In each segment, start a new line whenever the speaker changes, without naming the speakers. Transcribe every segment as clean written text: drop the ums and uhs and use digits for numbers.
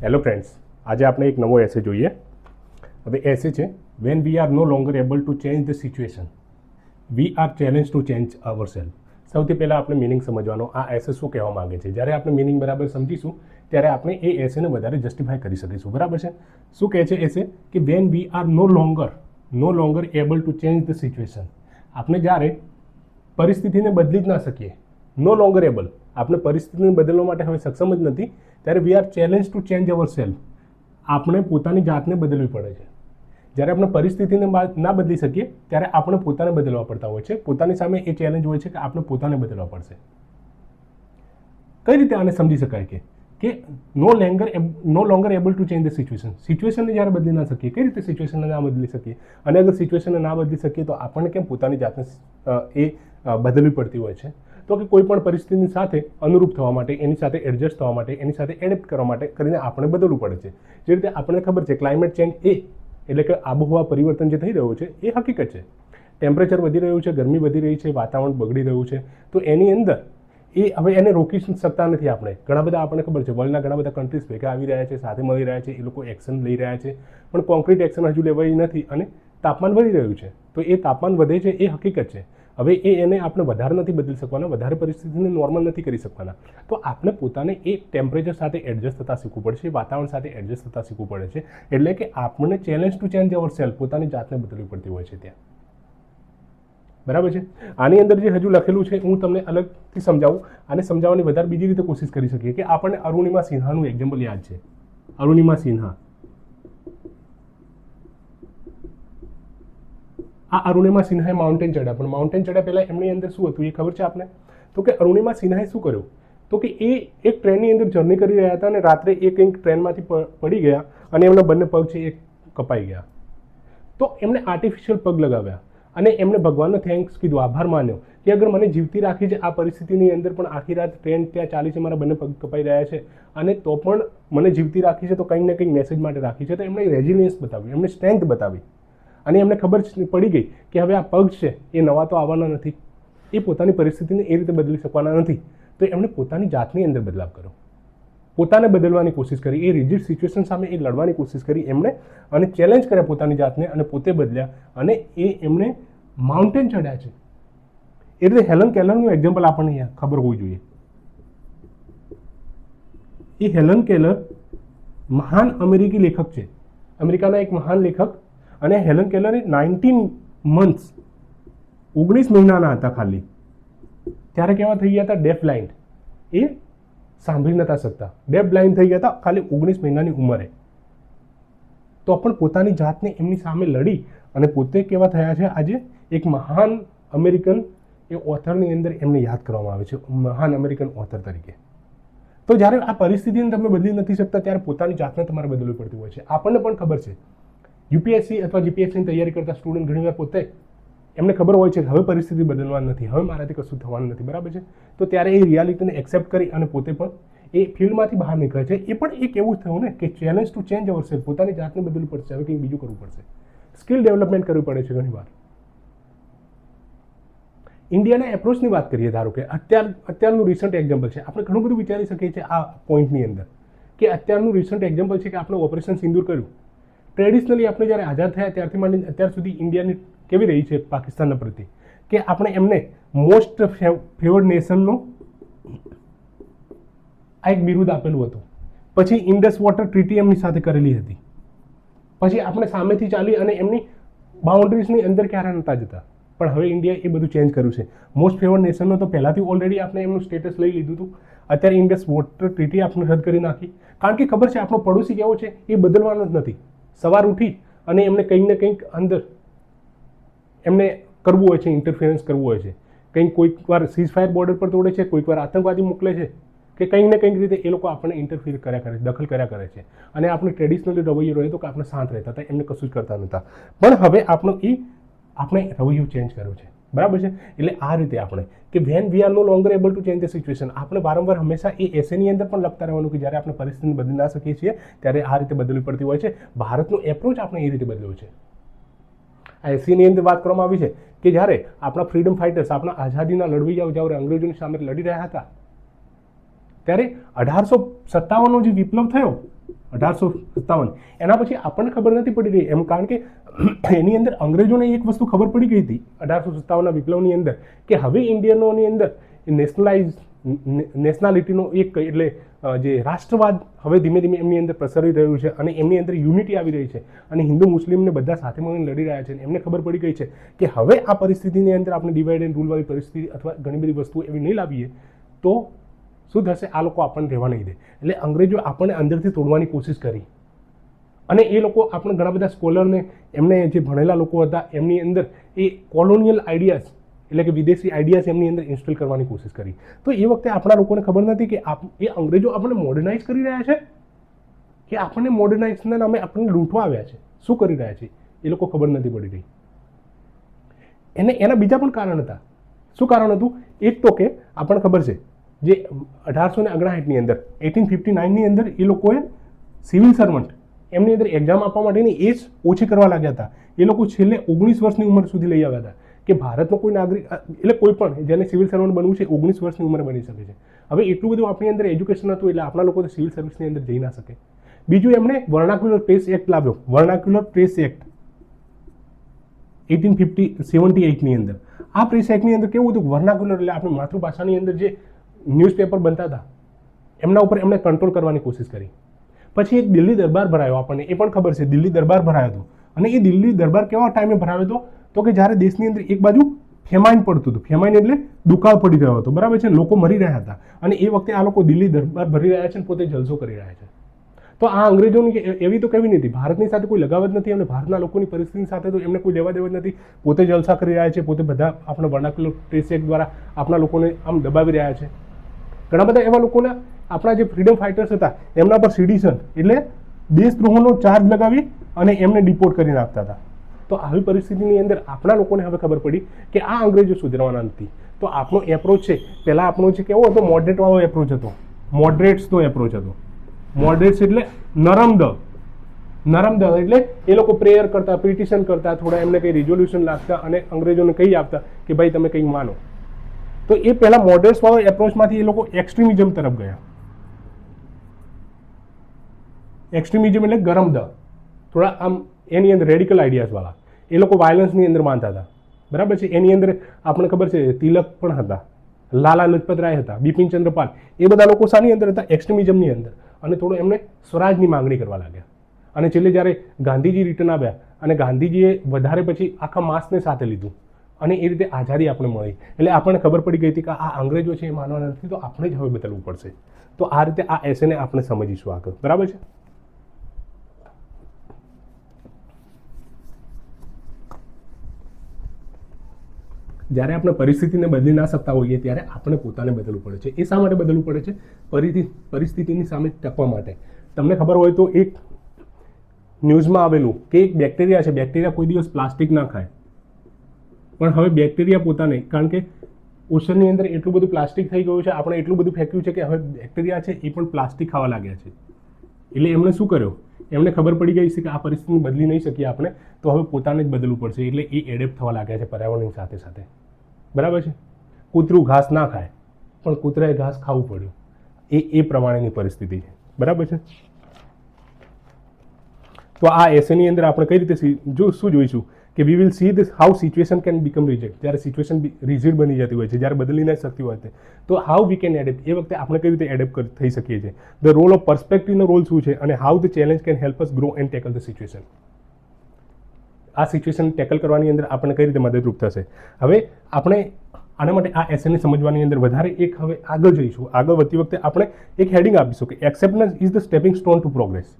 Hello friends, આજે આપણે એક નવો એસે જોઈએ. હવે એસે છે when we are no longer able to change the situation we are challenge to change our self. સૌથી પહેલાં આપણે મિનિંગ સમજવાનો, આ એસે શું કહેવા માગે છે. જ્યારે આપણે મિનિંગ બરાબર સમજીશું ત્યારે આપણે એ એસેને વધારે જસ્ટિફાય કરી શકીશું. બરાબર છે. શું કહે છે એસે કે when we are no longer able to change the situation, આપણે જ્યારે પરિસ્થિતિને બદલી જ ના શકીએ, નો લોંગર એબલ, આપણે પરિસ્થિતિને બદલવા માટે હવે સક્ષમ જ નથી, ત્યારે વી are challenge to change our self, આપણે પોતાની જાતને બદલવી પડે છે. જ્યારે આપણે પરિસ્થિતિને ના બદલી શકીએ ત્યારે આપણે પોતાને બદલવા પડતા હોય છે. પોતાની સામે એ ચેલેન્જ હોય છે કે આપણે પોતાને બદલવા પડશે. કઈ રીતે આને સમજી શકાય કે no longer able to change the સિચ્યુએશનને જ્યારે બદલી ના શકીએ, કઈ રીતે સિચ્યુએશનને ના બદલી શકીએ, અને અગર સિચ્યુએશનને ના બદલી શકીએ તો આપણને કેમ પોતાની જાતને બદલવી પડતી હોય છે. તો કે કોઈ પણ પરિસ્થિતિની સાથે અનુરૂપ થવા માટે, એની સાથે એડજસ્ટ થવા માટે, એની સાથે એડેપ્ટ કરવા માટે કરીને આપણે બદલવું પડે છે. જે રીતે આપણને ખબર છે ક્લાઇમેટ ચેન્જ એટલે કે આબોહવા પરિવર્તન જે થઈ રહ્યું છે એ હકીકત છે. ટેમ્પરેચર વધી રહ્યું છે, ગરમી વધી રહી છે, વાતાવરણ બગડી રહ્યું છે. તો એની અંદર હવે એને રોકી શકતા નથી આપણે. ઘણા બધા આપણને ખબર છે વર્લ્ડના ઘણા બધા કન્ટ્રીઝ ભેગા આવી રહ્યા છે, સાથે મળી રહ્યા છે, એ લોકો એક્શન લઈ રહ્યા છે, પણ કોન્ક્રીટ એક્શન હજુ લેવાઈ નથી અને તાપમાન વધી રહ્યું છે. તો એ તાપમાન વધે છે એ હકીકત છે. હવે એને આપણે વધારે નથી બદલી શકવાના, વધારે પરિસ્થિતિને નોર્મલ નથી કરી શકવાના. તો આપણે પોતાને એ ટેમ્પરેચર સાથે એડજસ્ટ થતાં શીખવું પડશે, વાતાવરણ સાથે એડજસ્ટ થતાં શીખવું પડે છે. એટલે કે આપણને challenge to change our self, પોતાની જાતને બદલવી પડતી હોય છે ત્યાં. બરાબર છે. આની અંદર જે હજુ લખેલું છે હું તમને અલગથી સમજાવું. આને સમજાવવાની વધારે બીજી રીતે કોશિશ કરી શકીએ કે આપણને અરુણિમા સિન્હાનું એક્ઝામ્પલ યાદ છે. અરુણિમા સિન્હા, આ અરુણિમા સિન્હાએ માઉન્ટેન ચડ્યા, પણ માઉન્ટેન ચડ્યા પહેલાં એમની અંદર શું હતું એ ખબર છે આપને? તો કે અરુણિમા સિન્હાએ શું કર્યું, તો કે એ એક ટ્રેનની અંદર જર્ની કરી રહ્યા હતા અને રાત્રે એ કંઈક ટ્રેનમાંથી પડી ગયા અને એમના બંને પગ છે એ કપાઈ ગયા. તો એમણે આર્ટિફિશિયલ પગ લગાવ્યા અને એમણે ભગવાનને થેન્ક્સ કીધું, આભાર માન્યો કે અગર મને જીવતી રાખી છે આ પરિસ્થિતિની અંદર, પણ આખી રાત ટ્રેન ત્યાં ચાલી છે, મારા બંને પગ કપાઈ રહ્યા છે અને તો પણ મને જીવતી રાખી છે, તો કંઈક ને કંઈક મેસેજ માટે રાખી છે. તો એમણે રેઝિલિયન્સ બતાવ્યું, એમણે સ્ટ્રેન્થ બતાવી અને એમને ખબર પડી ગઈ કે હવે આ પગ છે એ નવા તો આવવાના નથી, એ પોતાની પરિસ્થિતિને એ રીતે બદલી શકવાના નથી. તો એમણે પોતાની જાતની અંદર બદલાવ કર્યો, પોતાને બદલવાની કોશિશ કરી, એ રિજિડ સિચ્યુએશન સામે એ લડવાની કોશિશ કરી એમણે અને ચેલેન્જ કર્યા પોતાની જાતને અને પોતે બદલ્યા અને એમણે માઉન્ટેન ચડ્યા છે. એ રીતે હેલન કેલરનું એક્ઝામ્પલ આપણને અહીંયા ખબર હોવી જોઈએ. એ હેલન કેલર મહાન અમેરિકી લેખક છે, અમેરિકાના એક મહાન લેખક. અને હેલન કેલર 19 months 19 મહિનાના હતા ખાલી, ત્યારે કેવા થઈ ગયા હતા? ડેફ બ્લાઇન્ડ, એ સાંભળી નતા શકતા, ડેફ બ્લાઇન્ડ થઈ ગયા હતા ખાલી 19 મહિનાની ઉંમરે. તો પણ પોતાની જાતને એમની સામે લડી અને પોતે કેવા થયા છે આજે એક મહાન અમેરિકન એ ઓથરની અંદર એમને યાદ કરવામાં આવે છે, મહાન અમેરિકન ઓથર તરીકે. તો જ્યારે આ પરિસ્થિતિને તમે બદલી નથી શકતા ત્યારે પોતાની જાતને તમારે બદલવી પડતી હોય છે. આપણને પણ ખબર છે, યુપીએસસી અથવા જીપીએસસીની તૈયારી કરતા સ્ટુડન્ટ ઘણીવાર પોતે એમને ખબર હોય છે કે હવે પરિસ્થિતિ બદલવાની નથી, હવે મારાથી કશું થવાનું નથી. બરાબર છે. તો ત્યારે એ રિયાલિટીને એક્સેપ્ટ કરી અને પોતે પણ એ ફિલ્ડમાંથી બહાર નીકળે છે. એ પણ એક એવું થયું ને કે challenge to change our self, પોતાની જાતને બદલવી પડશે, હવે કંઈક બીજું કરવું પડશે, સ્કિલ ડેવલપમેન્ટ કરવી પડે છે ઘણીવાર. ઇન્ડિયાના એપ્રોચની વાત કરીએ, ધારો કે અત્યારનું રિસન્ટ એક્ઝામ્પલ છે. આપણે ઘણું બધું વિચારી શકીએ છીએ આ પોઈન્ટની અંદર કે અત્યારનું રિસન્ટ એક્ઝામ્પલ છે કે આપણે ઓપરેશન સિંદૂર કર્યું. ટ્રેડિશનલી આપણે જ્યારે આઝાદ થયા ત્યારથી માંડીને અત્યાર સુધી ઇન્ડિયાની કેવી રહી છે પાકિસ્તાનના પ્રતિ, કે આપણે એમને મોસ્ટ ફેવર્ડ નેશનનું આ એક બિરુદ આપેલું હતું. પછી ઇન્ડસ વોટર ટ્રીટી એમની સાથે કરેલી હતી. પછી આપણે સામેથી ચાલી અને એમની બાઉન્ડ્રીઝની અંદર ક્યારે નહોતા જતા. પણ હવે ઇન્ડિયાએ એ બધું ચેન્જ કર્યું છે. મોસ્ટ ફેવર્ડ નેશનનો તો પહેલાંથી ઓલરેડી આપણે એમનું સ્ટેટસ લઈ લીધું હતું. અત્યારે ઇન્ડસ વોટર ટ્રીટી આપણે રદ કરી નાખી, કારણ કે ખબર છે આપણો પડોશી કેવો છે એ બદલવાનો જ નથી. સવાર ઉઠી અને એમને કંઈક ને કંઈક અંદર એમને કરવું હોય છે, ઇન્ટરફિયરન્સ કરવું હોય છે. કોઈક વાર સીઝફાયર બોર્ડર પર તોડે છે, કોઈક વાર આતંકવાદી મોકલે છે, કે કંઈક ને કંઈક રીતે એ લોકો આપણને ઇન્ટરફિયર કર્યા કરે છે, દખલ કર્યા કરે છે. અને આપણે ટ્રેડિશનલી રવૈયો રહ્યો તો કે આપણે શાંત રહેતા હતા, એમને કશું જ કરતા નહોતા. પણ હવે આપણે રવૈયો ચેન્જ કર્યો છે. બરાબર છે. એટલે આ રીતે આપણે કે when we are no longer able to change the situation, આપણે વારંવાર હંમેશા એ એસેની અંદર પણ લખતા રહેવાનું કે જ્યારે આપણે પરિસ્થિતિને બદલી ના શકીએ છીએ ત્યારે આ રીતે બદલવી પડતી હોય છે. ભારતનો એપ્રોચ આપણે એ રીતે બદલ્યો છે. આ એસીની અંદર વાત કરવામાં આવી છે કે જ્યારે આપણા ફ્રીડમ ફાઇટર્સ, આપણા આઝાદીના લડવૈયાઓ જ્યારે અંગ્રેજોની સામે લડી રહ્યા હતા ત્યારે 1857નો જે વિપ્લવ થયો 1857 એના પછી આપણને ખબર નથી પડી રહી એમ, કારણ કે એની અંદર અંગ્રેજોને એક વસ્તુ ખબર પડી ગઈ હતી 1857ના વિપ્લવની અંદર કે હવે ઇન્ડિયનોની અંદર નેશનાલિટીનો એક એટલે જે રાષ્ટ્રવાદ હવે ધીમે ધીમે એમની અંદર પ્રસરી રહ્યું છે અને એમની અંદર યુનિટી આવી રહી છે અને હિન્દુ મુસ્લિમને બધા સાથે મળીને લડી રહ્યા છે. એમને ખબર પડી ગઈ છે કે હવે આ પરિસ્થિતિની અંદર આપણે ડિવાઇડ એન્ડ રૂલવાળી પરિસ્થિતિ અથવા ઘણી બધી વસ્તુઓ એવી નહીં લાવીએ તો શું થશે, આ લોકો આપણને રહેવા નહીં દે. એટલે અંગ્રેજો આપણને અંદરથી તોડવાની કોશિશ કરી અને એ લોકો આપણે ઘણા બધા સ્કોલરને એમને જે ભણેલા લોકો હતા એમની અંદર એ કોલોનિયલ આઈડિયાઝ એટલે કે વિદેશી આઈડિયાઝ એમની અંદર ઇન્સ્ટોલ કરવાની કોશિશ કરી. તો એ વખતે આપણા લોકોને ખબર નથી કે એ અંગ્રેજો આપણને મોડર્નાઇઝ કરી રહ્યા છે કે આપણને મોડર્નાઇઝના નામે આપણને લૂંટવા આવ્યા છે, શું કરી રહ્યા છે એ લોકો ખબર નથી પડી રહી. એના બીજા પણ કારણ હતા. શું કારણ હતું? એક તો કે આપણને ખબર છે જે 1859ની અંદર 1859ની અંદર એ લોકોએ સિવિલ સર્વન્ટ એમની અંદર એક્ઝામ આપવા માટેની એજ ઓછી કરવા લાગ્યા હતા. એ લોકો છેલ્લે 19 વર્ષની ઉંમર સુધી લઈ આવ્યા હતા કે ભારતનો કોઈ નાગરિક એટલે કોઈ પણ જેને સિવિલ સર્વન્ટ બનવું છે 19 વર્ષની ઉંમરે બની શકે છે. હવે એટલું બધું આપણી અંદર એજ્યુકેશન હતું એટલે આપણા લોકો તો સિવિલ સર્વિસની અંદર જઈ ના શકે. બીજું એમણે વર્નાક્યુલર પ્રેસ એક્ટ લાવ્યો. વર્નાક્યુલર પ્રેસ એક્ટ 1878ની અંદર. આ પ્રેસ એક્ટની અંદર કેવું હતું? વર્નાક્યુલર એટલે આપણી માતૃભાષાની અંદર જે ન્યૂઝપેપર બનતા હતા એમના ઉપર એમણે કંટ્રોલ કરવાની કોશિશ કરી. પછી એક દિલ્હી દરબાર ભરાયો, આપણને એ પણ ખબર છે દિલ્હી દરબાર ભરાયો હતો. અને એ દિલ્હી દરબાર કેવા ટાઈમે ભરાયો હતો? તો કે જ્યારે દેશની અંદર એક બાજુ ફેમાઇન પડતું હતું. ફેમાઇન એટલે દુકાળ પડી રહ્યો હતો, બરાબર છે, લોકો મરી રહ્યા હતા અને એ વખતે આ લોકો દિલ્હી દરબાર ભરી રહ્યા છે અને પોતે જલસો કરી રહ્યા છે. તો આ અંગ્રેજોની એવી તો કેવી નથી, ભારતની સાથે કોઈ લગાવ જ નથી એમને, ભારતના લોકોની પરિસ્થિતિ સાથે તો એમને કોઈ લેવા દેવા જ નથી. પોતે જલસા કરી રહ્યા છે, પોતે બધા આપણા વર્નાક્યુલર પ્રેસ એક્ટ દ્વારા આપણા લોકોને આમ દબાવી રહ્યા છે. ઘણા બધા એવા લોકોના આપણા જે ફ્રીડમ ફાઇટર્સ હતા એમના પર સિડિશન એટલે દેશદ્રોહનો ચાર્જ લગાવી અને એમને ડિપોર્ટ કરી નાખતા હતા. તો આવી પરિસ્થિતિની અંદર આપણા લોકોને હવે ખબર પડી કે આ અંગ્રેજો સુધરવાના નથી. તો આપણો એપ્રોચ છે, પહેલાં આપણો છે કેવો હતો? મોડરેટવાળો એપ્રોચ હતો. મોડરેટ્સનો એપ્રોચ હતો. મોડરેટ્સ એટલે નરમ દળ એટલે એ લોકો પ્રેયર કરતા, પિટિશન કરતા, થોડા એમને કંઈ રિઝોલ્યુશન લાગતા અને અંગ્રેજોને કહી આપતા કે ભાઈ તમે કંઈક માનો. તો એ પહેલા મોડરેટ્સવાળો એપ્રોચમાંથી એ લોકો એક્સ્ટ્રીમિઝમ તરફ ગયા. એક્સ્ટ્રીમિઝમ એટલે ગરમ દળ, થોડા આમ એની અંદર રેડિકલ આઈડિયાઝવાળા. એ લોકો વાયલન્સની અંદર માનતા હતા, બરાબર છે. એની અંદર આપણને ખબર છે તિલક પણ હતા, લાલા લજપત રાય હતા, બિપિન ચંદ્રપાલ, એ બધા લોકો શાની અંદર હતા? એક્સ્ટ્રીમિઝમની અંદર. અને થોડું એમને સ્વરાજની માંગણી કરવા લાગ્યા. અને છેલ્લે જ્યારે ગાંધીજી રિટર્ન આવ્યા અને ગાંધીજીએ વધારે પછી આખા માસને સાથે લીધું અને એ રીતે આઝાદી આપણે મળી. એટલે આપણને ખબર પડી ગઈ હતી કે આ અંગ્રેજો છે એ માનવાના નથી, તો આપણે જ હવે બદલવું પડશે. તો આ રીતે આ એસેને આપણે સમજીશું આગળ, બરાબર છે. જ્યારે આપણે પરિસ્થિતિને બદલી ના શકતા હોઈએ ત્યારે આપણે પોતાને બદલવું પડે છે. એ શા માટે બદલવું પડે છે? પરિસ્થિતિની સામે ટકવા માટે. તમને ખબર હોય તો એક ન્યૂઝમાં આવેલું કે એક બેક્ટેરિયા છે, બેક્ટેરિયા કોઈ દિવસ પ્લાસ્ટિક ના ખાય, પણ હવે બેક્ટેરિયા પોતાને, કારણ કે ઓશનની અંદર એટલું બધું પ્લાસ્ટિક થઈ ગયું છે, આપણે એટલું બધું ફેંક્યું છે કે હવે બેક્ટેરિયા છે એ પણ પ્લાસ્ટિક ખાવા લાગ્યા છે. એટલે એમણે શું કર્યું? એમને ખબર પડી ગઈ છે કે આ પરિસ્થિતિ બદલી નહીં શકીએ આપણે, તો હવે પોતાને જ બદલવું પડશે. એટલે એ એડેપ્ટ થવા લાગ્યા છે પર્યાવરણની સાથે સાથે, બરાબર છે. કૂતરું ઘાસ ના ખાય પણ કૂતરાએ ઘાસ ખાવું પડ્યું. એ પ્રમાણેની પરિસ્થિતિ છે, બરાબર છે. તો આ એસેની અંદર આપણે કઈ રીતે શું જોઈશું કે we will see this how situation can become reject. જ્યારે સિચ્યુએશન રિજિડ બની જતી હોય છે, જ્યારે બદલી ન શકતી હોય છે, તો હાઉ વી કેન એડેપ્ટ. એ વખતે આપણે કઈ રીતે એડેપ્ટ થઈ શકીએ છીએ. ધ રોલ ઓફ પર્સપેક્ટિવનો રોલ શું છે અને how the challenge can help us grow and tackle the situation. આ સિચ્યુએશન ટેકલ કરવાની અંદર આપણે કઈ રીતે મદદરૂપ થશે. હવે આપણે આના માટે આ એસેને સમજવાની અંદર વધારે એક હવે આગળ જઈશું. આગળ વધતી વખતે આપણે એક હેડિંગ આપીશું કે acceptance is the stepping stone two progress.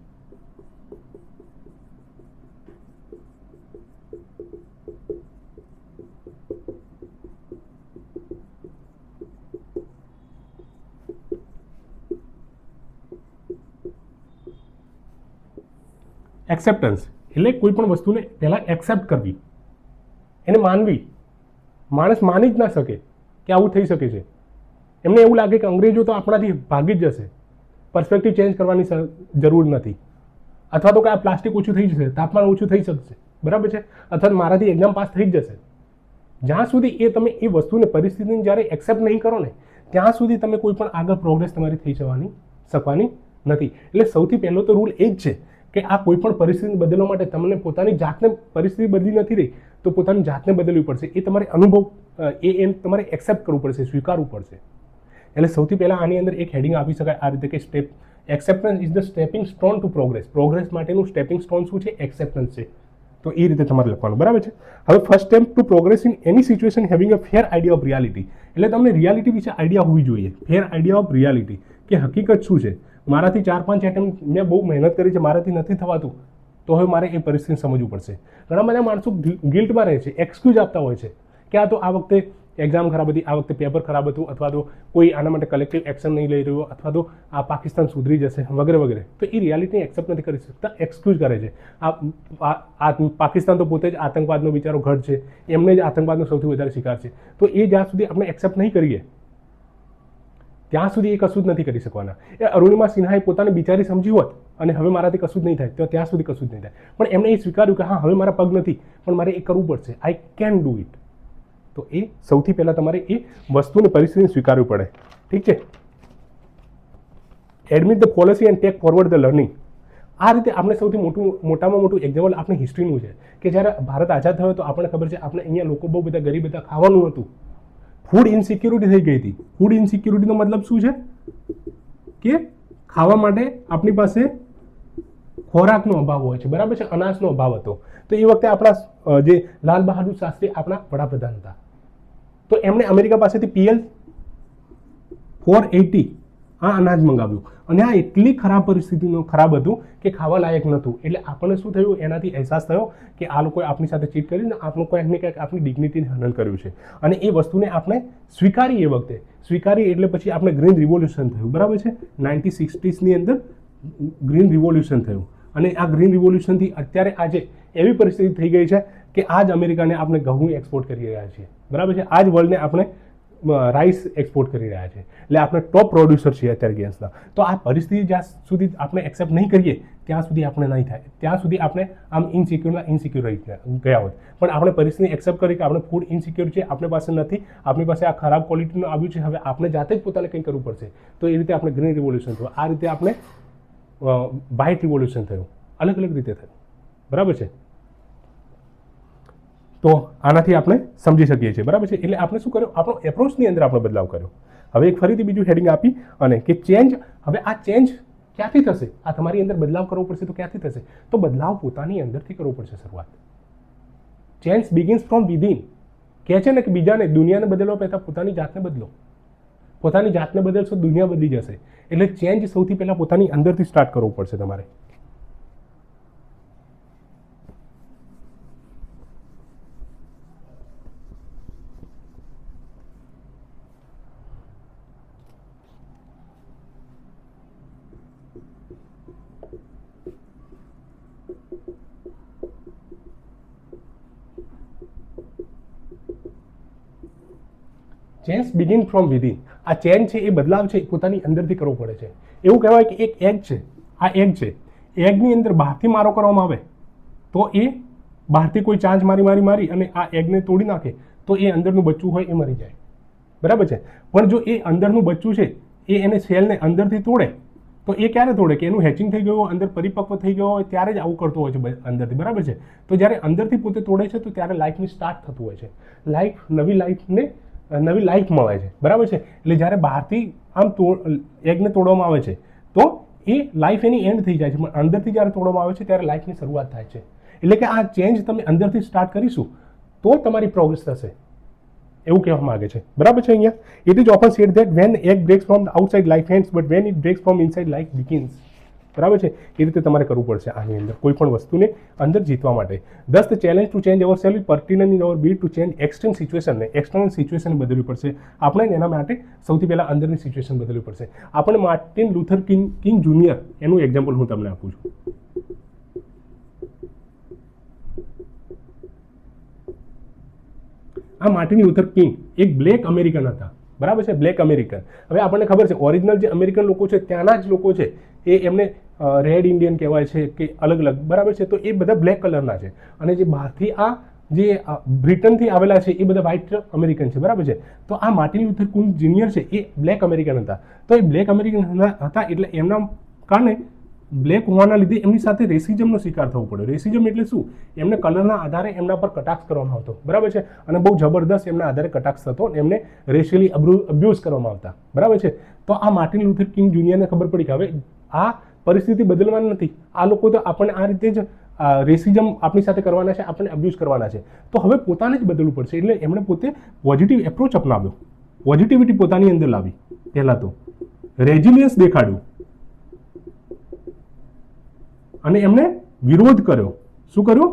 Acceptance એટલે કોઈ પણ વસ્તુને પહેલાં એક્સેપ્ટ કરવી, એને માનવી. માણસ માની જ ના શકે કે આવું થઈ શકે છે. એમને એવું લાગે કે અંગ્રેજો તો આપણાથી ભાગી જ જશે, પર્સપેક્ટિવ ચેન્જ કરવાની જરૂર નથી, અથવા તો કે આ પ્લાસ્ટિક ઓછું થઈ જશે, તાપમાન ઓછું થઈ શકશે, બરાબર છે, અથવા મારાથી એક્ઝામ પાસ થઈ જ જશે. જ્યાં સુધી એ તમે એ વસ્તુને પરિસ્થિતિને જ્યારે એક્સેપ્ટ નહીં કરો ને ત્યાં સુધી તમે કોઈ પણ આગળ પ્રોગ્રેસ તમારી થઈ શકવાની નથી. એટલે સૌથી પહેલો તો રૂલ એ જ છે કે આ કોઈ પણ પરિસ્થિતિ બદલવા માટે તમને પોતાની જાતને, પરિસ્થિતિ બદલી નથી રહી તો પોતાની જાતને બદલવી પડશે. એ તમારે અનુભવ તમારે એક્સેપ્ટ કરવું પડશે, સ્વીકારવું પડશે. એટલે સૌથી પહેલાં આની અંદર એક હેડિંગ આપી શકાય આ રીતે કે acceptance is the stepping stone two progress. Progress માટેનું સ્ટેપિંગ સ્ટોન શું છે? એક્સેપ્ટન્સ છે. તો એ રીતે તમારે લખવાનું, બરાબર છે. હવે first step two progress in any situation having a fair idea of reality. એટલે તમને રિયાલિટી વિશે આઈડિયા હોવી જોઈએ, ફેર આઈડિયા ઓફ રિયાલિટી, કે હકીકત શું છે. મારાથી 4-5 એટેમ્પ મેં બહુ મહેનત કરી છે, મારાથી નથી થવાતું, તો હવે મારે એ પરિસ્થિતિ સમજવું પડશે. ઘણા બધા માણસો ગિલ્ટમાં રહે છે, એક્સક્યુઝ આપતા હોય છે કે આ તો આ વખતે એક્ઝામ ખરાબ હતી, આ વખતે પેપર ખરાબ હતું, અથવા તો કોઈ આના માટે કલેક્ટિવ એક્શન નહીં લઈ રહ્યો, અથવા તો આ પાકિસ્તાન સુધરી જશે વગેરે વગેરે. તો એ રિયાલિટીને એક્સેપ્ટ નથી કરી શકતા, એક્સક્યુઝ કરે છે. આ પાકિસ્તાન તો પોતે જ આતંકવાદનો બિચારો ગઢ છે, એમને જ આતંકવાદનો સૌથી વધારે શિકાર છે. તો એ જ્યાં સુધી આપણે એક્સેપ્ટ નહીં કરીએ ત્યાં સુધી એ કશું જ નથી કરી શકવાના. એ અરુણિમા સિન્હાએ પોતાની બિચારી સમજી હોત અને હવે મારાથી કશું જ નહીં થાય તો ત્યાં સુધી કશું જ નહીં થાય, પણ એમણે એ સ્વીકાર્યું કે હા હવે મારા પગ નથી પણ મારે એ કરવું પડશે, આઈ કેન ડુ ઇટ. તો એ સૌથી પહેલાં તમારે એ વસ્તુની પરિસ્થિતિને સ્વીકારવી પડે. ઠીક છે. Admit the policy and take forward the learning. આ રીતે આપણે સૌથી મોટામાં મોટું એક્ઝામ્પલ આપણે હિસ્ટ્રીનું છે કે જ્યારે ભારત આઝાદ થયો તો આપણને ખબર છે આપણે અહીંયા લોકો બહુ બધા ગરીબ હતા, ખાવાનું હતું, ફૂડ ઇનસિક્યોરિટી થઈ ગઈ હતી. ફૂડ ઇનસિક્યોરિટીનો મતલબ શું છે? કે ખાવા માટે આપણી પાસે ખોરાકનો અભાવ હોય છે, બરાબર છે, અનાજનો અભાવ હતો. તો એ વખતે આપણા જે લાલ બહાદુર શાસ્ત્રી આપણા વડાપ્રધાન હતા, તો એમણે અમેરિકા પાસેથી PL 480 આ અનાજ મંગાવ્યું અને આ એટલી ખરાબ પરિસ્થિતિનું ખરાબ હતું કે ખાવા લાયક નહોતું. એટલે આપણને શું થયું? એનાથી અહેસાસ થયો કે આ લોકોએ આપણી સાથે ચીટ કરીને આપણું કંઈક ને કંઈક આપણી ડિગ્નિટીને હનન કર્યું છે. અને એ વસ્તુને આપણે સ્વીકારી, એ વખતે સ્વીકારી એટલે પછી આપણે ગ્રીન રિવોલ્યુશન થયું, બરાબર છે. 1960sની અંદર ગ્રીન રિવોલ્યુશન થયું અને આ ગ્રીન રિવોલ્યુશનથી અત્યારે આજે એવી પરિસ્થિતિ થઈ ગઈ છે કે આજ અમેરિકાને આપણે ઘઉં એક્સપોર્ટ કરી રહ્યા છીએ, બરાબર છે. આજ વર્લ્ડને આપણે રાઈસ એક્સપોર્ટ કરી રહ્યા છે. એટલે આપણે ટોપ પ્રોડ્યુસર છીએ અત્યારે ગેસના. તો આ પરિસ્થિતિ જ્યાં સુધી આપણે એક્સેપ્ટ નહીં કરીએ ત્યાં સુધી આપણે નહીં થાય, ત્યાં સુધી આપણે આમ ઇનસિક્યોર રહી ગયા હોત. પણ આપણે પરિસ્થિતિ એક્સેપ્ટ કરી કે આપણે ફૂડ ઇનસિક્યોર છે, આપણી પાસે નથી, આપણી પાસે આ ખરાબ ક્વોલિટીનું આવ્યું છે, હવે આપણે જાતે જ પોતાને કંઈ કરવું પડશે. તો એ રીતે આપણે ગ્રીન રિવોલ્યુશન થયું, આ રીતે આપણે વ્હાઇટ રિવોલ્યુશન થયું, અલગ અલગ રીતે થયું, બરાબર છે. તો આનાથી આપણે સમજી શકીએ છીએ, બરાબર છે. એટલે આપણે શું કર્યું? આપણો એપ્રોચની અંદર આપણે બદલાવ કર્યો. હવે એક ફરીથી બીજું હેડિંગ આપી અને કે ચેન્જ. હવે આ ચેન્જ ક્યાંથી થશે? આ તમારી અંદર બદલાવ કરવો પડશે. તો ક્યાંથી થશે? તો બદલાવ પોતાની અંદરથી કરવો પડશે શરૂઆત. Change begins from within. કહે છે ને કે બીજાને, દુનિયાને બદલવા પહેલાં પોતાની જાતને બદલો. પોતાની જાતને બદલશો દુનિયા બદલી જશે. એટલે ચેન્જ સૌથી પહેલાં પોતાની અંદરથી સ્ટાર્ટ કરવું પડશે તમારે. Change begin from within. આ ચેન્જ છે, એ બદલાવ છે, એ પોતાની અંદરથી કરવો પડે છે. એવું કહેવાય કે એક એગ છે, આ એગ છે, એગની અંદર બહારથી મારો કરવામાં આવે તો એ બહારથી કોઈ ચાંચ મારી અને આ એગને તોડી નાખે તો એ અંદરનું બચ્ચું હોય એ મરી જાય, બરાબર છે. પણ જો એ અંદરનું બચ્ચું છે એ એને સેલને અંદરથી તોડે તો એ ક્યારે તોડે? કે એનું હેચિંગ થઈ ગયું, અંદર પરિપક્વ થઈ ગયો હોય ત્યારે જ આવું કરતો હોય છે અંદરથી, બરાબર છે. તો જ્યારે અંદરથી પોતે તોડે છે તો ત્યારે લાઈફની સ્ટાર્ટ થતું હોય છે. નવી લાઈફ મળે છે, બરાબર છે. એટલે જ્યારે બહારથી આમ એગને તોડવામાં આવે છે તો એ લાઈફ એની એન્ડ થઈ જાય છે, પણ અંદરથી જ્યારે તોડવામાં આવે છે ત્યારે લાઈફની શરૂઆત થાય છે. એટલે કે આ ચેન્જ તમે અંદરથી સ્ટાર્ટ કરીશું તો તમારી પ્રોગ્રેસ થશે, એવું કહેવા માંગે છે, બરાબર છે. અહીંયા it is often said that when egg breaks from outside life ends but when it breaks from inside life begins, બરાબર છે. એ રીતે તમારે કરવું પડશે આની અંદર કોઈ પણ વસ્તુને અંદર જીતવા માટે. Thus the challenge to change our self pertinent in our be to change external સિચ્યુએશનને, એક્સટર્નલ સિચ્યુએશન બદલવી પડશે આપણે. એના માટે સૌથી પહેલાં અંદરની સિચ્યુએશન બદલવી પડશે. આપણે માર્ટિન લુથર કિંગ જુનિયર એનું એક્ઝામ્પલ હું તમને આપું છું. આ માર્ટિન લુથર કિંગ એક બ્લેક અમેરિકન હતા, બરાબર છે, બ્લેક અમેરિકન. હવે આપણને ખબર છે ઓરિજિનલ જે અમેરિકન લોકો છે ત્યાંના જ લોકો છે એ એમને રેડ ઇન્ડિયન કહેવાય છે કે અલગ અલગ, બરાબર છે. તો એ બધા બ્લેક કલરના છે અને જે બહારથી આ જે બ્રિટનથી આવેલા છે એ બધા વ્હાઇટ અમેરિકન છે, બરાબર છે. તો આ માર્ટિન લુથર કિંગ જુનિયર છે એ બ્લેક અમેરિકન હતા. તો એ બ્લેક અમેરિકન હતા એટલે એમના કારણ બ્લેક હોવાના લીધે એમની સાથે રેસિઝમનો શિકાર થવું પડ્યો. રેસિઝમ એટલે શું? એમને કલરના આધારે એમના પર કટાક્ષ કરવામાં આવતો, બરાબર છે, અને બહુ જબરદસ્ત એમના આધારે કટાક્ષ થતો, એમને રેશિયલી અબ્યુઝ કરવામાં આવતા, બરાબર છે. તો આ માર્ટિન લૂથર કિંગ જુનિયરને ખબર પડી કે હવે આ પરિસ્થિતિ બદલવાની નથી, આ લોકો તો આપણને આ રીતે જ રેસિઝમ આપણી સાથે કરવાના છે, આપણને અબ્યુઝ કરવાના છે, તો હવે પોતાને જ બદલવું પડશે. એટલે એમણે પોતે પોઝિટિવ એપ્રોચ અપનાવ્યો, પોઝિટિવિટી પોતાની અંદર લાવી, પહેલાં તો રેઝિલિયન્સ દેખાડ્યું, અને એમણે વિરોધ કર્યો. શું કર્યો?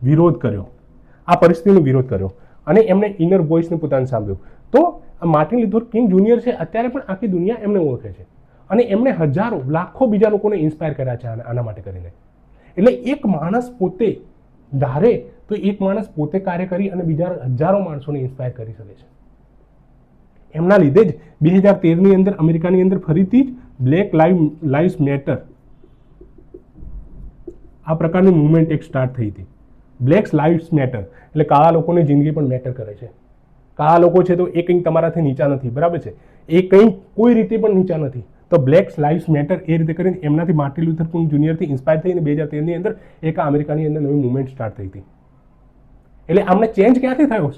વિરોધ કર્યો. આ પરિસ્થિતિનો વિરોધ કર્યો, અને એમણે ઇનર વોઇસને પોતાને સાંભળ્યું. તો માર્ટિન લૂથર કિંગ જુનિયર છે, અત્યારે પણ આખી દુનિયા એમને ઓળખે છે, અને એમણે હજારો લાખો બીજા લોકોને ઇન્સ્પાયર કર્યા છે આના માટે કરીને. એટલે એક માણસ પોતે ધારે તો એક માણસ પોતે કાર્ય કરી અને બીજા હજારો માણસોને ઇન્સ્પાયર કરી શકે છે. એમના લીધે જ 2013ની અંદર અમેરિકાની અંદર ફરીથી જ બ્લેક લાઇવ્સ મેટર આ પ્રકારની મુવમેન્ટ એક સ્ટાર્ટ થઈ હતી. બ્લેક લાઇવ્સ મેટર એટલે કાળા લોકોની જિંદગી પણ મેટર કરે છે. કાળા લોકો છે તો એ કંઈક તમારાથી નીચા નથી, બરાબર છે, એ કંઈ કોઈ રીતે પણ નીચા નથી. તો બ્લેક લાઇવ્સ મેટર એ રીતે કરીને એમનાથી માર્ટિન લૂથર કિંગ જુનિયરથી ઇન્સ્પાયર થઈને 2013ની અંદર એક અમેરિકાની અંદર નવી મુવમેન્ટ સ્ટાર્ટ થઈ હતી. એટલે આમને ચેન્જ ક્યાંથી થયો?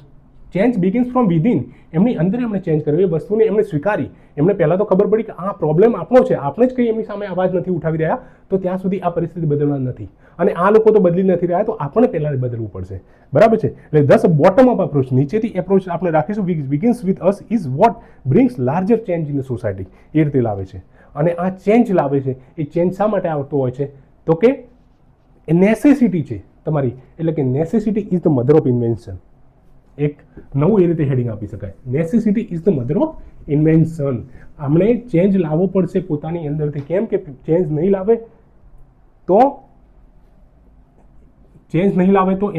Change begins from within. એમની અંદર એમણે ચેન્જ કર્યો, એ વસ્તુને એમણે સ્વીકારી. એમને પહેલાં તો ખબર પડી કે આ પ્રોબ્લેમ આપણો છે, આપણે જ કંઈ એમની સામે અવાજ નથી ઉઠાવી રહ્યા, તો ત્યાં સુધી આ પરિસ્થિતિ બદલવાની નથી, અને આ લોકો તો બદલી નથી રહ્યા, તો આપણે પહેલાં બદલવું પડશે, બરાબર છે. એટલે દસ બોટમ અપ અપ્રોચ, નીચેથી એપ્રોચ આપણે રાખીશું, begins with us is what brings larger change in the society. એ રીતે લાવે છે, અને આ ચેન્જ લાવે છે. એ ચેન્જ શા માટે આવતો હોય છે? તો કે એ નેસેસિટી છે તમારી, એટલે કે necessity is the mother of invention. એક નવું એ રીતે હેડિંગ આપી શકાય, necessity is the mother of invention. આમણે ચેન્જ લાવવો પડશે પોતાની અંદરથી. કેમ કે ચેન્જ નહીં લાવે તો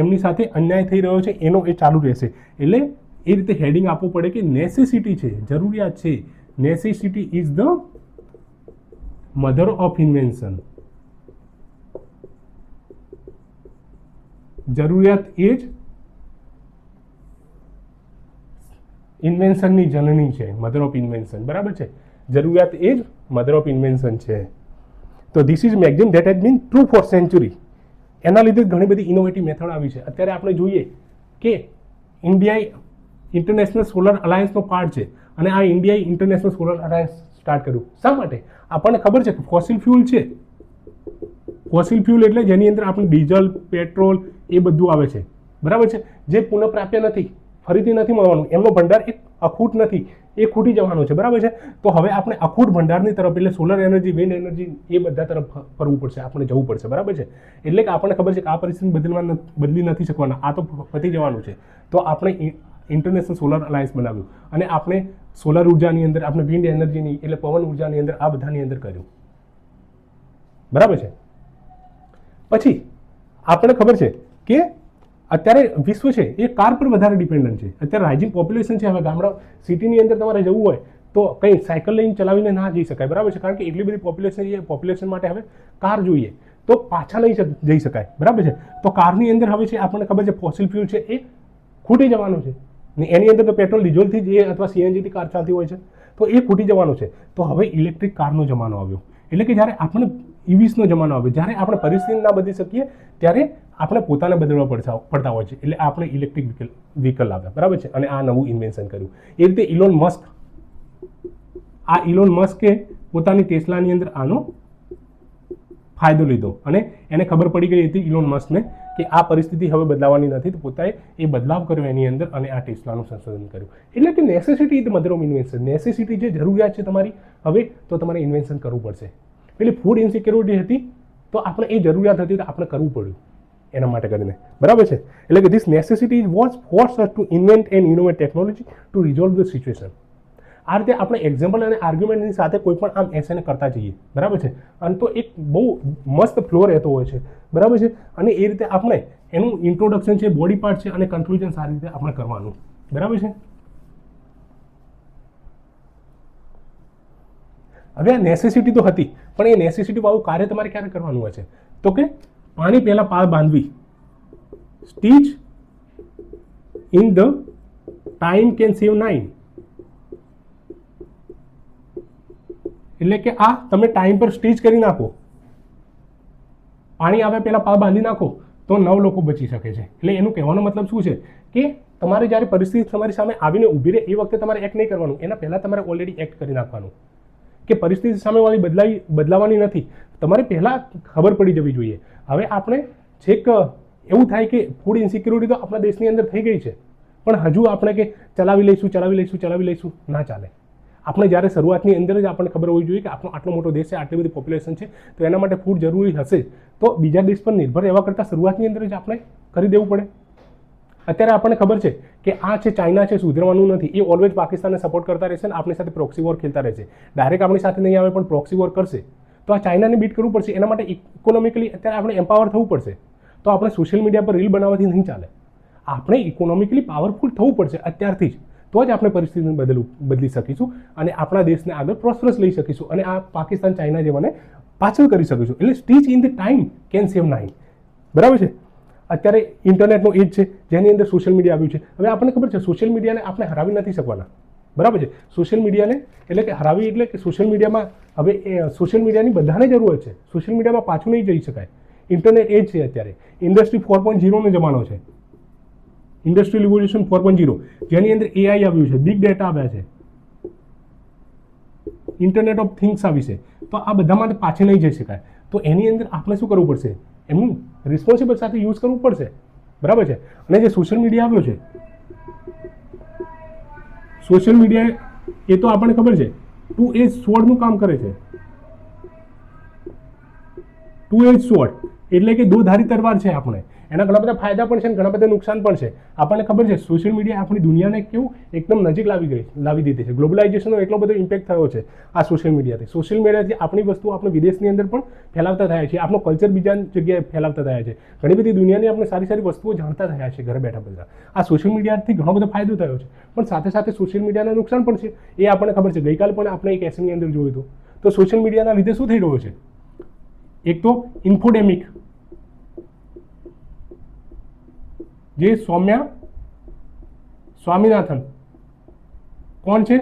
એમની સાથે અન્યાય થઈ રહ્યો છે એનો એ ચાલુ રહેશે. એટલે એ રીતે હેડિંગ આપવું પડે કે નેસેસિટી છે, જરૂરિયાત છે. Necessity is the mother of invention. જરૂરિયાત એ જ ઇન્વેન્શનની જનની છે, મધર ઓફ ઇન્વેન્શન, બરાબર છે. જરૂરિયાત એ જ મધર ઓફ ઇન્વેન્શન છે. તો this is magazine that has been true for century. એના લીધે ઘણી બધી ઇનોવેટિવ મેથડ આવી છે. અત્યારે આપણે જોઈએ કે ઇન્ડિયાએ ઇન્ટરનેશનલ સોલર અલાયન્સનો પાર્ટ છે, અને આ ઇન્ડિયાએ ઇન્ટરનેશનલ સોલર અલાયન્સ સ્ટાર્ટ કર્યું. શા માટે? આપણને ખબર છે કે ફોસિલ ફ્યુલ છે. ફોસિલ ફ્યુલ એટલે જેની અંદર આપણે ડીઝલ, પેટ્રોલ એ બધું આવે છે, બરાબર છે, જે પુનઃપ્રાપ્ય નથી, ફરીથી નથી મળવાનું. એમનો ભંડાર એક અખૂટ નથી, એ ખૂટી જવાનો છે, બરાબર છે. તો હવે આપણે અખૂટ ભંડારની તરફ, એટલે સોલર એનર્જી, વિન્ડ એનર્જી, એ બધા તરફ ફરવું પડશે, આપણે જવું પડશે, બરાબર છે. એટલે કે આપણને ખબર છે કે આ પરિસ્થિતિ બદલી નથી શકવાના, આ તો પતી જવાનું છે. તો આપણે ઇન્ટરનેશનલ સોલર અલાયન્સ બનાવ્યું, અને આપણે સોલર ઉર્જાની અંદર, આપણે વિન્ડ એનર્જીની એટલે પવન ઉર્જાની અંદર, આ બધાની અંદર કર્યું, બરાબર છે. પછી આપણે ખબર છે કે અત્યારે વિશ્વ છે એ કાર પર વધારે ડિપેન્ડન્ટ છે. અત્યારે રાઇઝિંગ પોપ્યુલેશન છે. હવે ગામડા, સિટીની અંદર તમારે જવું હોય તો કંઈ સાયકલ લઈને ચલાવીને ના જઈ શકાય, બરાબર છે, કારણ કે એટલી બધી પોપ્યુલેશન છે. પોપ્યુલેશન માટે હવે કાર જોઈએ, તો પાછા લઈ જઈ શકાય, બરાબર છે. તો કારની અંદર હવે છે આપણને ખબર છે ફોસિલ ફ્યુલ છે એ ખૂટી જવાનું છે, ને એની અંદર તો પેટ્રોલ ડીઝલથી જ અથવા સીએનજીથી કાર ચાલતી હોય છે, તો એ ખૂટી જવાનું છે. તો હવે ઇલેક્ટ્રિક કારનો જમાનો આવ્યો. એટલે કે જ્યારે આપણે ઇવીસનો જમાનો આવ્યો, જ્યારે આપણે પરિસ્થિતિ ના બદલી શકીએ ત્યારે આપણે પોતાને બદલવા પડતા હોય છે. એટલે આપણે ઇલેક્ટ્રિક વ્હીકલ આવ્યા, બરાબર છે, અને આ નવું ઇન્વેન્શન કર્યું. એ રીતે ઇલોન મસ્કે પોતાની ટેસ્લાની અંદર આનો ફાયદો લીધો, અને એને ખબર પડી ગઈ હતી ઇલોન મસ્કને કે આ પરિસ્થિતિ હવે બદલાવાની નથી, તો પોતાએ એ બદલાવ કર્યો એની અંદર, અને આ ટેસ્લાનું સંશોધન કર્યું. એટલે કે necessity is the mother of invention. Necessity જે જરૂરિયાત છે તમારી, હવે તો તમારે ઇન્વેન્શન કરવું પડશે. પેલી ફૂડ ઇન્સિક્યોરિટી હતી, તો આપણે એ જરૂરિયાત હતી તો આપણે કરવું પડ્યું એના માટે કરીને, બરાબર છે. એટલે કે this necessity is what force us to invent and innovate technology to resolve the situation. આ રીતે આપણે એક્ઝામ્પલ અને આર્ગ્યુમેન્ટની સાથે કોઈ પણ આમ એસેને કરતા જઈએ, બરાબર છે, અને તો એક બહુ મસ્ત ફ્લો રહેતો હોય છે, બરાબર છે. અને એ રીતે આપણે એનું ઇન્ટ્રોડક્શન છે, બોડી પાર્ટ છે, અને કન્ક્લુઝન સારી રીતે આપણે કરવાનું, બરાબર છે. હવે આ નેસેસિટી તો હતી, પણ એ નેસેસિટી વાળું કાર્ય તમારે ક્યારે કરવાનું હોય છે? તો કે પાણી પહેલા પાળ બાંધવી. Stitch in the time can save 9. એટલે કે આ તમે ટાઈમ પર સ્ટીચ કરી નાખો, પાણી આવે પહેલાં પાવ બાંધી નાખો તો 9 લોકો બચી શકે છે. એટલે એનું કહેવાનો મતલબ શું છે કે તમારે જ્યારે પરિસ્થિતિ તમારી સામે આવીને ઊભી રહે એ વખતે તમારે એક્ટ નહીં કરવાનું, એના પહેલાં તમારે ઓલરેડી એક્ટ કરી નાખવાનું કે પરિસ્થિતિ સામેવાળી બદલાવાની નથી. તમારે પહેલાં ખબર પડી જવી જોઈએ. હવે આપણે છેક એવું થાય કે ફૂડ ઇન્સિક્યુરિટી તો આપણા દેશની અંદર થઈ ગઈ છે, પણ હજુ આપણે કે ચલાવી લઈશું ના ચાલે. આપણે જ્યારે શરૂઆતની અંદર જ આપણને ખબર હોવી જોઈએ કે આપણો આટલો મોટો દેશ છે, આટલી બધી પોપ્યુલેશન છે, તો એના માટે ફૂડ જરૂરી હશે, તો બીજા દેશ પર નિર્ભર રહેવા કરતાં શરૂઆતની અંદર જ આપણે કરી દેવું પડે. અત્યારે આપણને ખબર છે કે આ છે ચાઇના છે, સુધરવાનું નથી, એ ઓલવેઝ પાકિસ્તાનને સપોર્ટ કરતા રહેશે અને આપણી સાથે પ્રોક્સી વોર ખેલતા રહેશે. ડાયરેક્ટ આપણી સાથે નહીં આવે પણ પ્રોક્સી વોર કરશે, તો આ ચાઇનાને બીટ કરવું પડશે. એના માટે ઇકોનોમિકલી અત્યારે આપણે એમ્પાવર થવું પડશે. તો આપણે સોશિયલ મીડિયા પર રીલ બનાવવાથી નહીં ચાલે, આપણે ઇકોનોમિકલી પાવરફુલ થવું પડશે અત્યારથી જ, તો જ આપણે પરિસ્થિતિને બદલી શકીશું અને આપણા દેશને આગળ પ્રોસ્પરસ લઈ શકીશું અને આ પાકિસ્તાન ચાઇના જેવાને પાછળ કરી શકીશું. એટલે stitch in the time can save 9. બરાબર છે. અત્યારે ઇન્ટરનેટનો એજ છે જેની અંદર સોશિયલ મીડિયા આવ્યું છે. હવે આપણને ખબર છે સોશિયલ મીડિયાને આપણે હરાવી નથી શકવાના. બરાબર છે. સોશિયલ મીડિયાને એટલે કે હરાવી એટલે કે સોશિયલ મીડિયામાં હવે સોશિયલ મીડિયાની બધાને જરૂરત છે. સોશિયલ મીડિયામાં પાછું નહીં જઈ શકાય. ઇન્ટરનેટ એજ છે અત્યારે. ઇન્ડસ્ટ્રી 4.0 નો જમાનો છે. ઇન્ડસ્ટ્રીયલ રિવોલ્યુશન 4.0 જેની અંદર એઆઈ આવ્યું છે, બિગ ડેટા આવ્યા છે, ઇન્ટરનેટ ઓફ થિંગ્સ આવી છે. તો આ બધા માટે પાછળ નહીં જઈ શકાય. તો એની અંદર આપણે શું કરવું પડશે? એમનું રિસ્પોન્સિબલ સાથે યુઝ કરવું પડશે. બરાબર છે. અને જે સોશિયલ મીડિયા આવ્યો છે, સોશિયલ મીડિયા એ તો આપણને ખબર છે 2 એજ સ્વોર્ડનું કામ કરે છે. 2 એજ સ્વોર્ડ એટલે કે દોધારી તલવાર છે. આપણે એના ઘણા બધા ફાયદા પણ છે અને ઘણા બધા નુકસાન પણ છે. આપણને ખબર છે સોશિયલ મીડિયા આપણી દુનિયાને કેવું એકદમ નજીક લાવી દીધી છે. ગ્લોબલાઇઝેશનનો એટલો બધો ઇમ્પેક્ટ થયો છે આ સોશિયલ મીડિયાથી. સોશિયલ મીડિયાથી આપણી વસ્તુ આપણે વિદેશની અંદર પણ ફેલાવતા થયા છે. આપણો કલ્ચર બીજા જગ્યાએ ફેલાવતા થયા છે. ઘણી બધી દુનિયાની આપણે સારી સારી વસ્તુઓ જાણતા થયા છે ઘરે બેઠા બધા. આ સોશિયલ મીડિયાથી ઘણો બધો ફાયદો થયો છે, પણ સાથે સાથે સોશિયલ મીડિયાના નુકસાન પણ છે. એ આપણને ખબર છે. ગઈકાલે પણ આપણે એક એસની અંદર જોયું હતું. તો સોશિયલ મીડિયાના લીધે શું થઈ રહ્યું છે? એક તો ઇન્ફોડેમિક, જે સૌમ્યા સ્વામીનાથન કોણ છે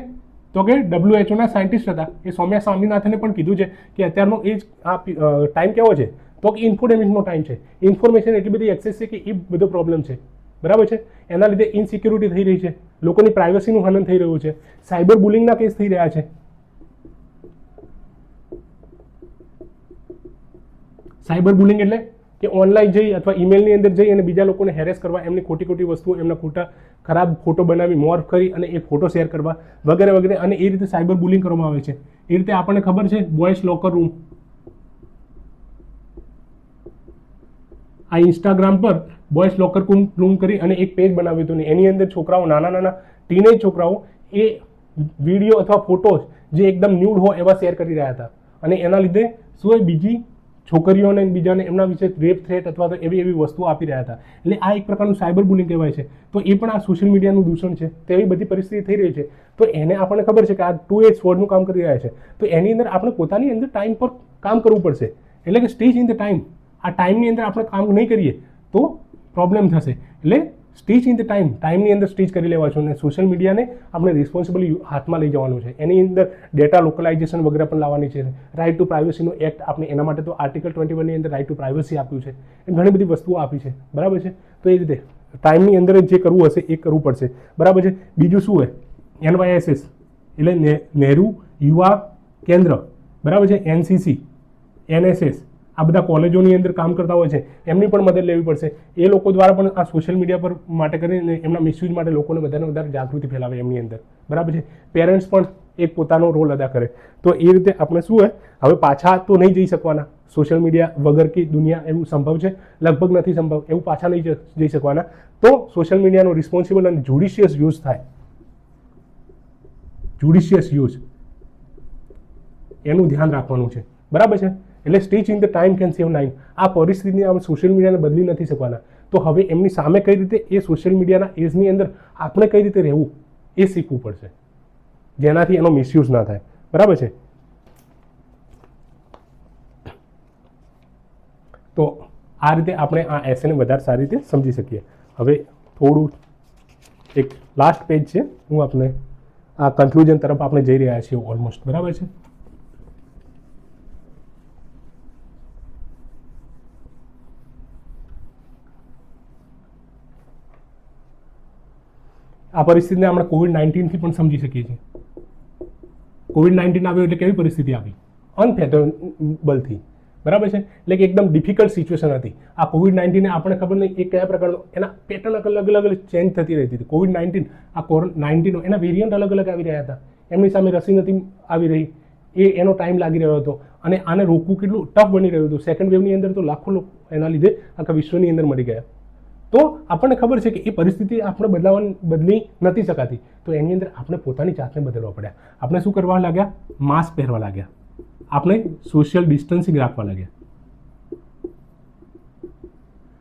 તો કે WHO ના સાયન્ટિસ્ટ હતા. એ સૌમ્યા સ્વામીનાથને પણ કીધું છે કે અત્યારનો એ જ આ ટાઈમ કેવો છે તો કે ઇન્ફોડેમિકનો ટાઈમ છે. ઇન્ફોર્મેશન એટલી બધી એક્સેસ છે કે એ બધો પ્રોબ્લેમ છે. બરાબર છે. એના લીધે ઇનસિક્યુરિટી થઈ રહી છે, લોકોની પ્રાઇવસીનું હનન થઈ રહ્યું છે, સાયબર બુલિંગના કેસ થઈ રહ્યા છે. સાયબર બુલિંગ એટલે કે ઓનલાઈન જઈ અથવા ઈમેલની અંદર જઈ અને બીજા લોકોને હેરેસ કરવા, એમની ખોટી વસ્તુઓ, એમના ખોટા ખરાબ ફોટો બનાવી મોર્ફ કરી અને એ ફોટો શેર કરવા વગેરે વગેરે, અને એ રીતે સાયબર બુલિંગ કરવામાં આવે છે. એ રીતે આપણને ખબર છે બોયઝ લોકર રૂમ, આ ઇન્સ્ટાગ્રામ પર બોયઝ લોકર રૂમ કરી અને એક પેજ બનાવ્યું હતું ને એની અંદર છોકરાઓ, નાના ટીનેજ છોકરાઓ એ વિડીયો અથવા ફોટોઝ જે એકદમ ન્યૂડ હોય એવા શેર કરી રહ્યા હતા. અને એના લીધે શું હોય, બીજી છોકરીઓને બીજાને એમના વિશે રેપ થ્રેટ અથવા તો એવી વસ્તુઓ આપી રહ્યા હતા. એટલે આ એક પ્રકારનું સાયબર બુલિંગ કહેવાય છે. તો એ પણ આ સોશિયલ મીડિયાનું દૂષણ છે. તો એવી બધી પરિસ્થિતિ થઈ રહી છે. તો એને આપણને ખબર છે કે આ 2 એજ સ્વોર્ડનું કામ કરી રહ્યા છે. તો એની અંદર આપણે પોતાની અંદર ટાઈમ પર કામ કરવું પડશે. એટલે કે સ્ટીચ ઇન ધ ટાઈમ. આ ટાઈમની અંદર આપણે કામ નહીં કરીએ તો પ્રોબ્લેમ થશે. એટલે સ્ટીચ ઇન ધ ટાઈમની અંદર સ્ટીચ કરી લેવા છો. અને સોશિયલ મીડિયાને આપણે રિસ્પોન્સિબલી હાથમાં લઈ જવાનું છે. એની અંદર ડેટા લોકલાઇઝેશન વગેરે પણ લાવવાની છે. રાઇટ ટુ પ્રાઇવસીનો એક્ટ આપણે એના માટે તો આર્ટિકલ 21 ની અંદર રાઇટ ટુ પ્રાઇવસી આપ્યું છે. એ ઘણી બધી વસ્તુઓ આપી છે. બરાબર છે. તો એ રીતે ટાઈમની અંદર જે કરવું હશે એ કરવું પડશે. બરાબર છે. બીજું શું હોય, NYSS એટલે નહેરુ યુવા કેન્દ્ર. બરાબર છે. NCC, NSS આ બધા કોલેજોની અંદર કામ કરતા હોય છે, એમની પણ મદદ લેવી પડશે. એ લોકો દ્વારા પણ આ સોશિયલ મીડિયા પર માટે કરીને એમના મિસયુઝ માટે લોકોને વધારે જાગૃતિ ફેલાવે એમની અંદર. બરાબર છે. પેરેન્ટ્સ પણ એક પોતાનો રોલ અદા કરે. તો એ રીતે આપણે શું હોય, હવે પાછા તો નહીં જઈ શકવાના. સોશિયલ મીડિયા વગર की દુનિયા એવું સંભવ છે? લગભગ નથી સંભવ. એવું પાછા નહીં જઈ શકવાના. તો સોશિયલ મીડિયાનો રિસ્પોન્સિબલ અને જ્યુડિશિયસ યુઝ થાય. જ્યુડિશિયસ યુઝ એનું ધ્યાન રાખવાનું છે. બરાબર છે. એટલે stitch in the time can save 9. આ પરિસ્થિતિને આપણે સોશિયલ મીડિયાને બદલી નથી શકવાના. તો હવે એમની સામે કઈ રીતે એ સોશિયલ મીડિયાના એજની અંદર આપણે કઈ રીતે રહેવું એ શીખવું પડશે, જેનાથી એનો મિસયુઝ ના થાય. બરાબર છે. તો આ રીતે આપણે આ એસેને વધારે સારી રીતે સમજી શકીએ. હવે થોડું એક લાસ્ટ પેજ છે, હું આપણે આ કન્ક્લુઝન તરફ આપણે જઈ રહ્યા છીએ ઓલમોસ્ટ. બરાબર છે. આ પરિસ્થિતિને આપણે COVID-19 થી પણ સમજી શકીએ છીએ. COVID-19 આવ્યો એટલે કેવી પરિસ્થિતિ આવી? અનફેથેબલથી, બરાબર છે. એટલે કે એકદમ ડિફિકલ્ટ સિચ્યુએશન હતી. આ COVID-19 આપણે ખબર નહીં એ કયા પ્રકારનો, એના પેટર્ન અલગ અલગ ચેન્જ થતી રહેતી હતી. COVID-19 આ COVID-19 એના વેરિયન્ટ અલગ અલગ આવી રહ્યા હતા. એમની સામે રસી નથી આવી રહી, એનો ટાઈમ લાગી રહ્યો હતો અને આને રોકવું કેટલું ટફ બની રહ્યું હતું. સેકન્ડ વેવની અંદર તો લાખો લોકો એના લીધે આખા વિશ્વની અંદર મરી ગયા. તો આપણને ખબર છે કે એ પરિસ્થિતિ આપણે બદલી નથી શકાતી. તો એની અંદર આપણે પોતાની જાતને બદલવા પડ્યા. આપણે શું કરવા લાગ્યા? માસ્ક પહેરવા લાગ્યા. આપણે સોશિયલ ડિસ્ટન્સિંગ રાખવા લાગ્યા.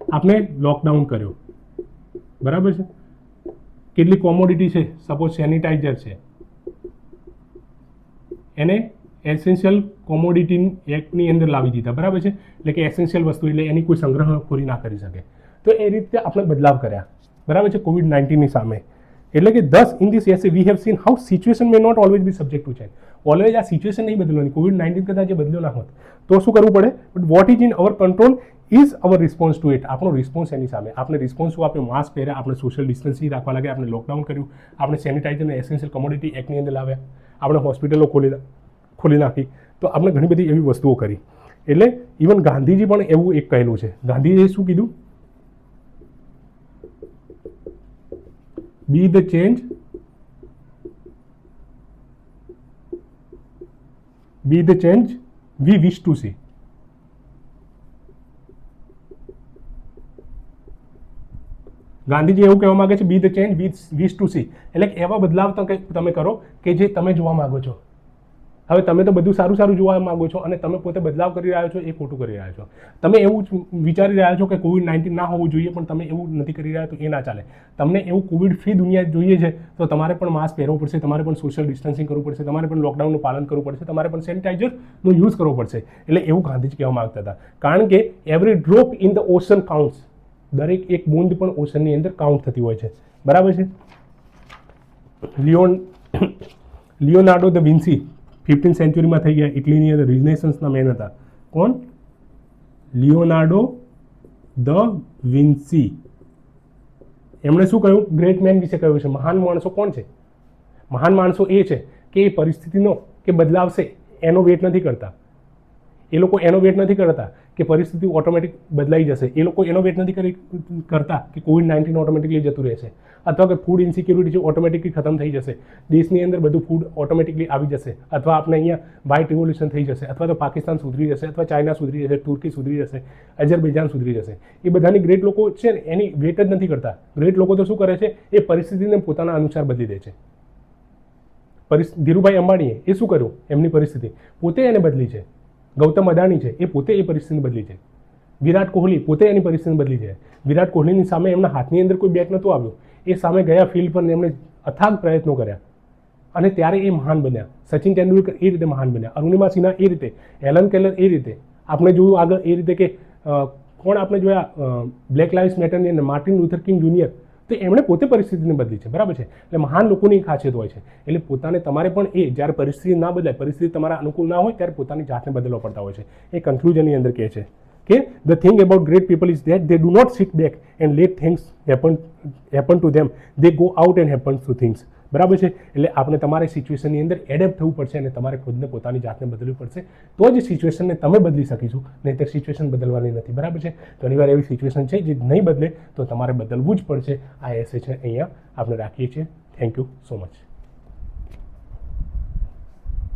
આપણે લોકડાઉન કર્યો, બરાબર છે. કેટલી કોમોડિટી છે, સપોઝ સેનિટાઈઝર છે, એને એસેન્શિયલ કોમોડિટી એક્ટની અંદર લાવી દીધા, બરાબર છે. એટલે કે એસેન્શિયલ વસ્તુ, એટલે એની કોઈ સંગ્રહખોરી ના કરી શકે. તો એ રીતે આપણે બદલાવ કર્યા, બરાબર છે, COVID-19 ની સામે. એટલે કે thus in this essay we have seen how situation may not always be subject to change. Always આ સિચ્યુએશન નહીં બદલવાની. COVID-19 કદાચ બદલ્યો ના હોત તો શું કરવું પડે? But what is in our control is our response to it. આપણો રિસ્પોન્સ એની સામે. આપણે રિસ્પોન્સ શું? આપણે માસ્ક પહેર્યા, આપણે સોશિયલ ડિસ્ટન્સિંગ રાખવા લાગ્યા, આપણે લોકડાઉન કર્યું, આપણે સેનિટાઈઝરને એસેન્શિયલ કોમોડિટી એક્ટની અંદર લાવ્યા, આપણે હોસ્પિટલો ખોલી નાખી. તો આપણે ઘણી બધી એવી વસ્તુઓ કરી. એટલે ઇવન ગાંધીજી પણ એવું એક કહેલું છે. ગાંધીજીએ શું કીધું? Be the change, be the change we wish to see. Gandhiji એવું કહેવા માંગે છે, be the change we wish to see. એટલે એવા બદલાવ તમે કરો કે જે તમે જોવા માંગો છો. હવે તમે તો બધું સારું સારું જોવા માંગો છો અને તમે પોતે બદલાવ કરી રહ્યા છો, એ ખોટું કરી રહ્યા છો. તમે એવું વિચારી રહ્યા છો કે COVID-19 ના હોવું જોઈએ, પણ તમે એવું નથી કરી રહ્યા, તો એ ના ચાલે. તમને એવું કોવિડ ફ્રી દુનિયા જોઈએ છે, તો તમારે પણ માસ્ક પહેરવું પડશે, તમારે પણ સોશિયલ ડિસ્ટન્સિંગ કરવું પડશે, તમારે પણ લોકડાઉનનું પાલન કરવું પડશે, તમારે પણ સેનિટાઈઝરનો યુઝ કરવો પડશે. એટલે એવું ગાંધીજી કહેવા માંગતા હતા. કારણ કે every drop in the ocean counts. દરેક એક બૂંદ પણ ઓશનની અંદર કાઉન્ટ થતી હોય છે, બરાબર છે. લિયોનાર્ડો ધ વિન્સી 15th સેન્ચુરીમાં થઈ ગયા. ઇટલીની અંદર રિનેસન્સના મેન હતા. કોણ? Leonardo the Vinci. એમણે શું કહ્યું? ગ્રેટ મેન વિશે કહ્યું છે. મહાન માણસો કોણ છે? મહાન માણસો એ છે કે એ પરિસ્થિતિનો કે બદલાવ છે એનો વેટ નથી કરતા. એ લોકો એનો વેટ નથી કરતા કે પરિસ્થિતિ ઓટોમેટિક બદલાઈ જશે. એ લોકો એનો વેટ નથી કરતા કે COVID-19 ઓટોમેટિકલી જતું રહેશે, અથવા કે ફૂડ ઇન્સિક્યુરિટી છે ઓટોમેટિકલી ખતમ થઈ જશે, દેશની અંદર બધું ફૂડ ઓટોમેટિકલી આવી જશે, અથવા આપણે અહીંયા વ્હાઇટ રિવોલ્યુશન થઈ જશે, અથવા તો પાકિસ્તાન સુધરી જશે, અથવા ચાઇના સુધરી જશે, તુર્કી સુધરી જશે, અઝરબૈજાન સુધરી જશે. એ બધાની ગ્રેટ લોકો છે ને એની વેટ જ નથી કરતા. ગ્રેટ લોકો તો શું કરે છે? એ પરિસ્થિતિને પોતાના અનુસાર બદલી દે છે. ધીરુભાઈ અંબાણીએ એ શું કર્યું? એમની પરિસ્થિતિ પોતે એને બદલી છે. ગૌતમ અદાણી છે, એ પોતે એ પરિસ્થિતિ બદલી છે. વિરાટ કોહલી પોતે એની પરિસ્થિતિ બદલી છે. વિરાટ કોહલીની સામે એમના હાથની અંદર કોઈ બેટ નહોતું આવ્યું. એ સામે ગયા ફિલ્ડ પર એમણે અથાગ પ્રયત્નો કર્યા અને ત્યારે એ મહાન બન્યા. સચિન તેંડુલકર એ રીતે મહાન બન્યા, અરુણિમા સિન્હા એ રીતે, એલન કેલર એ રીતે. આપણે જોયું આગળ એ રીતે કે કોણ આપણે જોયા બ્લેક લાઇવ્સ મેટરની અંદર માર્ટિન લ્યુથર કિંગ જુનિયર. તો એમણે પોતે પરિસ્થિતિને બદલી છે, બરાબર છે. એટલે મહાન લોકોની ખાસિયત હોય છે. એટલે પોતાને તમારે પણ એ જ્યારે પરિસ્થિતિ ના બદલાય, પરિસ્થિતિ તમારા અનુકૂળ ના હોય, ત્યારે પોતાની જાતને બદલવા પડતા હોય છે. એ કન્ક્લુઝનની અંદર કહે છે કે the thing about great people is that they do not sit back and let things happen to them, they go out and happen to things. બરાબર છે. એટલે આપણે તમારી સિચ્યુએશનની અંદર એડેપ્ટ થવું પડશે અને તમારે ખુદને પોતાની જાતને બદલવી પડશે. તો જ સિચ્યુએશનને તમે બદલી શકીશું, નહીંતર સિચ્યુએશન બદલવાની નથી, બરાબર છે. ઘણીવાર એવી સિચ્યુએશન છે જે નહીં બદલે તો તમારે બદલવું જ પડશે. આ એસે છે અહીંયા આપણે રાખીએ છીએ. Thank you so much.